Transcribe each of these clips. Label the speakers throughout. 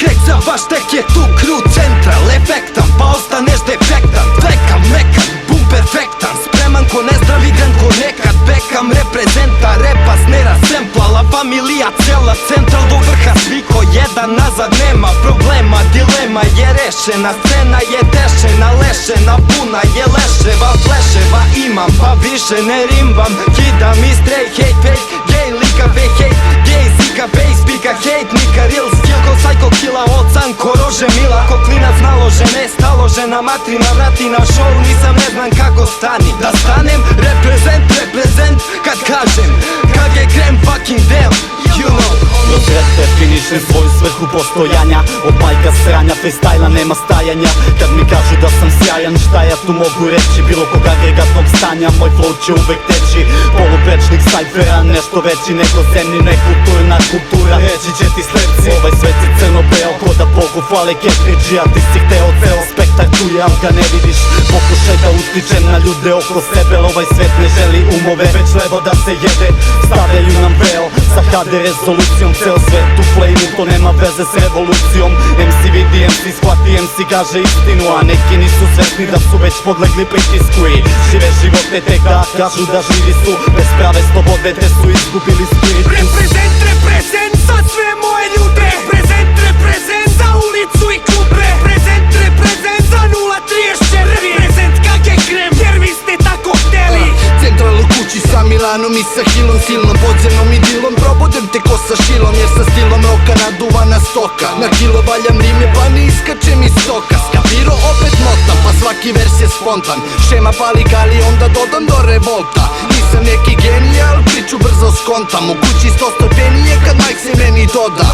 Speaker 1: ček, za vaš tek je tu crew central. Efektan, pa ostaneš defektan. Vekam, mekam, bum perfektan. Spreman ko nezdravi grand ko nekad Bekam reprezenta, repa snera sempla. La familija cela, central do vrha. Svi ko jedan nazad nema problema. Dilema je rešena, scena je dešena. Lešena, puna je leševa. Fleševa imam, pa više ne rimbam. Kidam i stray hate, fake, gay, lika, fake hate, gay, zika, face, pika, hate, nika, real skill, ko psycho killa, ocan, ko rože mila, ko klinac naložene, staložena, matrina, vrati na show, nisam, ne znam kako stani, da stanem, reprezent, kad kažem, kak je krem, fucking damn, you know.
Speaker 2: Kroz rap definišem svoju svrhu postojanja. Od majka sranja, freestyla nema stajanja. Kad mi kažu da sam sjajan, šta ja tu mogu reći? Bilo kog agregatnog stanja, moj flow će uvek teći. Polupečnik sajfera, nešto veći nego zemlji, nekulturna kultura. Reći će ti slepci, ovaj svet je crno-beo, ko da Bogu hvale Ketriđi, a ti si hteo ceo spektar tu je, al ga ne vidiš. Pokušaj da utičem na ljude oko sebe, ovaj svet ne želi umove, već lebo da se jede. Stavljaju nam veo sa HD rezolucijom, ceo svet u flame-u, to nema veze s revolucijom. MC vidi, MC shvati, MC kaže istinu, a neki nisu svesni da su već podlegli pritisku i žive živote tek da kažu da živi su bez prave slobode, te su izgubili spirit.
Speaker 3: Reprezent za sve moje ljude. Reprezent za ulicu i klub. Reprezent za 034. Reprezent kak je krem, jer vi ste tako hteli.
Speaker 4: Central u kući sa Milanom i sa Hilom, silnom podzemnom idilom. Probodem te ko sa šilom, jer sa stilom roka naduvana stoka. Na kilo valjam rime pa ne iskačem iz stoka. Skapiro opet notam, pa svaki vers je spontan. Šema pali gali, onda dodam do revolta. Nisam neki genij, al priču brzo skontam. U kući 100 stepenije kad Mike se meni doda.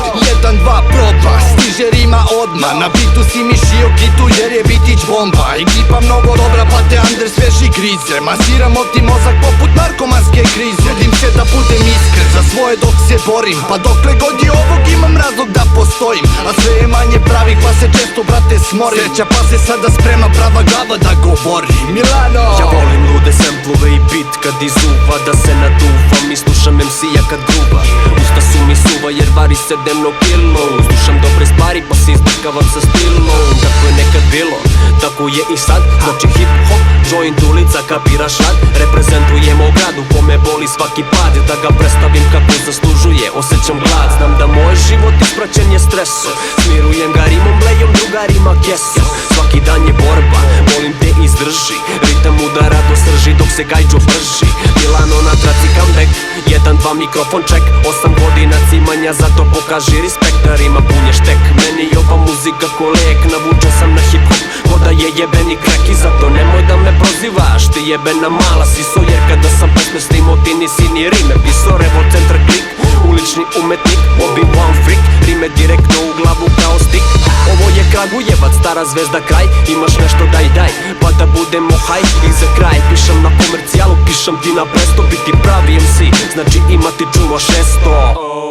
Speaker 4: 1, 2, proba, stiže rima odmah. Na bitu si mi šio kitu jer je bitić bomba. Ekipa mnogo dobra, pa te under sveži grize. Masiramo ti mozak poput narkomanske krize. Trudim se da budem iskren za svoje dok se borim. Pa dokle god je ovog imam razlog da postojim. A sve je manje pravih pa se često brate smorim. Sreća pa se sada sprema prava glava da govori. Milano!
Speaker 5: Ja volim lude samplove i beat kad izuva, da se naduvam i slušam MC-a kad gruba. Usta su mi suva jer vari 7 kilo. Slušam dobre stvari pa se izbrkavam sa stilom. Tako je nekad bilo, tako je i sad. Znači hip hop, joint ulica, kapiraš rad. Reprezentujemo grad u kome boli svaki pad. Da ga predstavim kako zaslužuje, osjećam glad. Znam da moj život ispraćen je stresom. Smirujem ga rimom, blejom, drugarima kesom. Svaki dan je borba, molim te izdrži. Ritam udara do srži dok se gajđo brži. Milano na traci comeback, 1, 2 mikrofon check. 8 godina cimanja, zato pokaži respekt. Da rima punje štek, meni ova muzika ko lek. Navučen sam na hip hop, ko da je jebeni crack. I zato nemoj da me prozivaš, ti jebena mala siso. Jer kada sam pesme snimao ti nisi ni rime piso. Revolt centar klik, ulični umetnik, Obi-Wan freak. Rime direktno u glavu kao stik. Ovo je Kragujevac, stara zvezda kraj. Imaš nešto daj, pa da budemo haj. I za kraj, pišem na komercijalu, pišem ti na presto. Biti pravi MC, znači imati čulo 600.